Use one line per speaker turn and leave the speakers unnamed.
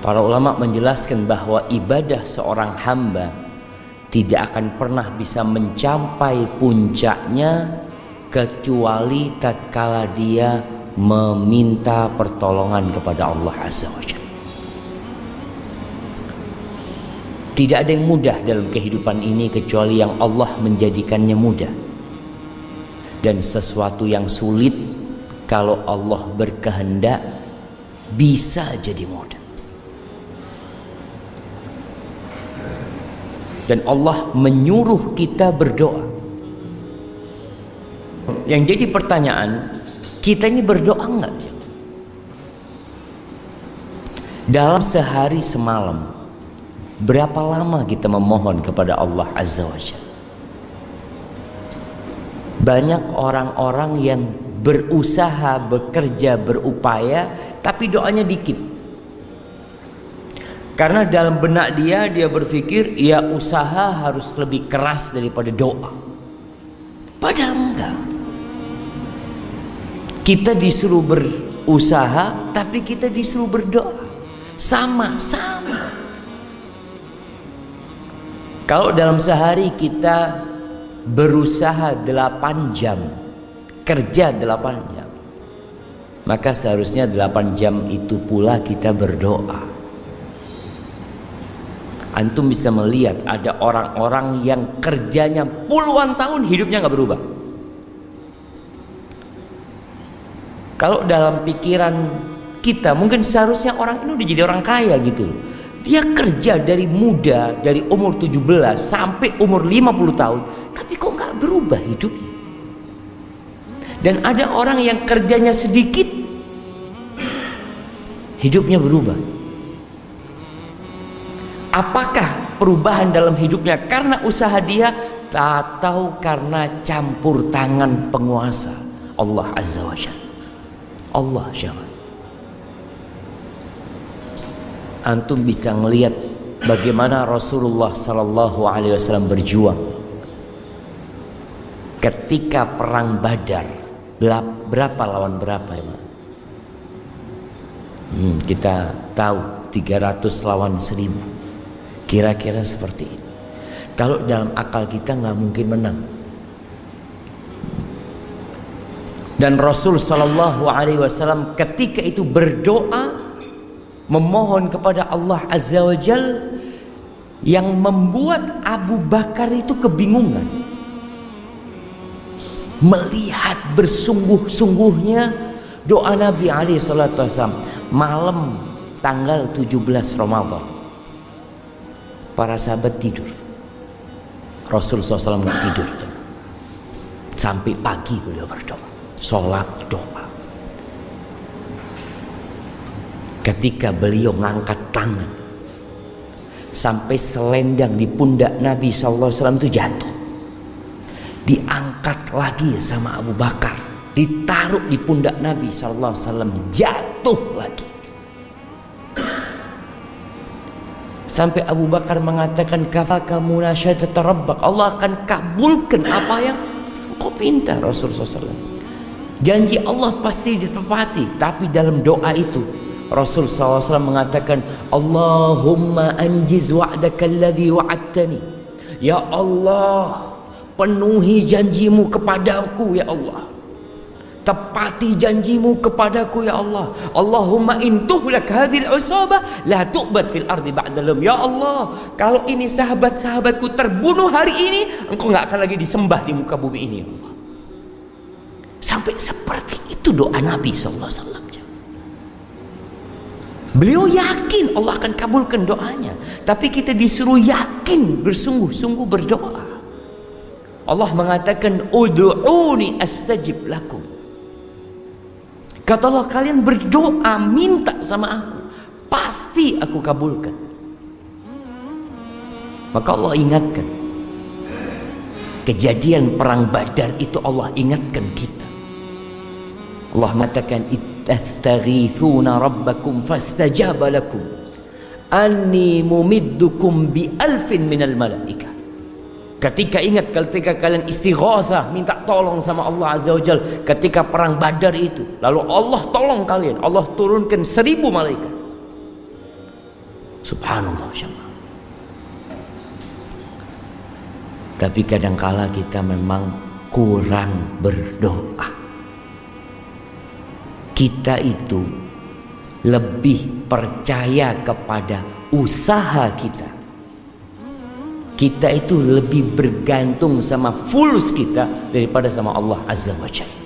Para ulama menjelaskan bahwa ibadah seorang hamba tidak akan pernah bisa mencapai puncaknya kecuali tatkala dia meminta pertolongan kepada Allah Azza wa Jalla. Tidak ada yang mudah dalam kehidupan ini kecuali yang Allah menjadikannya mudah. Dan sesuatu yang sulit kalau Allah berkehendak bisa jadi mudah. Dan Allah menyuruh kita berdoa. Yang jadi pertanyaan, kita ini berdoa enggak? Dalam sehari semalam, berapa lama kita memohon kepada Allah Azza wa Jalla? Banyak orang-orang yang berusaha, bekerja, berupaya, tapi doanya dikit. Karena dalam benak dia berpikir, ya usaha harus lebih keras daripada doa. Padahal enggak. Kita disuruh berusaha, tapi kita disuruh berdoa. Sama-sama. Kalau dalam sehari kita berusaha 8 jam, kerja 8 jam, maka seharusnya 8 jam itu pula kita berdoa. Antum bisa melihat ada orang-orang yang kerjanya puluhan tahun hidupnya nggak berubah. Kalau dalam pikiran kita mungkin seharusnya orang ini udah jadi orang kaya gitu. Dia kerja dari muda, dari umur 17 sampai umur 50 tahun, tapi kok nggak berubah hidupnya. Dan ada orang yang kerjanya sedikit, hidupnya berubah. Apakah perubahan dalam hidupnya karena usaha dia atau karena campur tangan penguasa Allah Azza wa Jalla? Allah jangan. Antum bisa melihat bagaimana Rasulullah sallallahu alaihi wasallam berjuang ketika perang Badar. Berapa lawan berapa ya? Kita tahu 300 lawan 1000. Kira-kira seperti itu. Kalau dalam akal kita nggak mungkin menang. Dan Rasul sallallahu alaihi wasallam ketika itu berdoa memohon kepada Allah Azza wa Jalla, yang membuat Abu Bakar itu kebingungan. Melihat bersungguh-sungguhnya doa Nabi alaihi salatu wasallam malam tanggal 17 Ramadan. Para sahabat tidur. Rasul SAW nggak tidur. Sampai pagi beliau berdoa. Sholat doa. Ketika beliau ngangkat tangan, sampai selendang di pundak Nabi SAW itu jatuh. Diangkat lagi sama Abu Bakar. Ditaruh di pundak Nabi SAW. Jatuh lagi. Sampai Abu Bakar mengatakan, kafaka munasyadat rabbak, Allah akan kabulkan apa yang kau minta. Rasulullah SAW, janji Allah pasti ditepati. Tapi dalam doa itu Rasul SAW mengatakan, Allahumma anjiz wa'daka alladhi wa'adtani. Ya Allah, penuhi janjimu kepadaku ya Allah. Tepati janjimu kepadaku ya Allah. Allahumma intuhlak hadhil usabah la tu'bad fil ardi ba'dalum. Ya Allah, kalau ini sahabat-sahabatku terbunuh hari ini, engkau nggak akan lagi disembah di muka bumi ini ya Allah. Sampai seperti itu doa Nabi sallallahu alaihi wasallam. Beliau yakin Allah akan kabulkan doanya, tapi kita disuruh yakin bersungguh-sungguh berdoa. Allah mengatakan, ud'uni astajib lakum. Kata Allah, kalian berdoa, minta sama aku, pasti aku kabulkan. Maka Allah ingatkan kejadian perang Badar itu, Allah ingatkan kita. Allah mengatakan, ittastaghithuna rabbakum fastajaba lakum anni mumiddukum bi alfin minal malaikah. Ketika kalian istighatsah, minta tolong sama Allah Azza wa Jalla ketika perang Badar itu, lalu Allah tolong kalian, Allah turunkan 1000 malaikat. Subhanallah syama. Tapi kadangkala kita memang kurang berdoa. Kita itu lebih percaya kepada usaha kita. Kita itu lebih bergantung sama fulus kita daripada sama Allah Azza wa Jalla.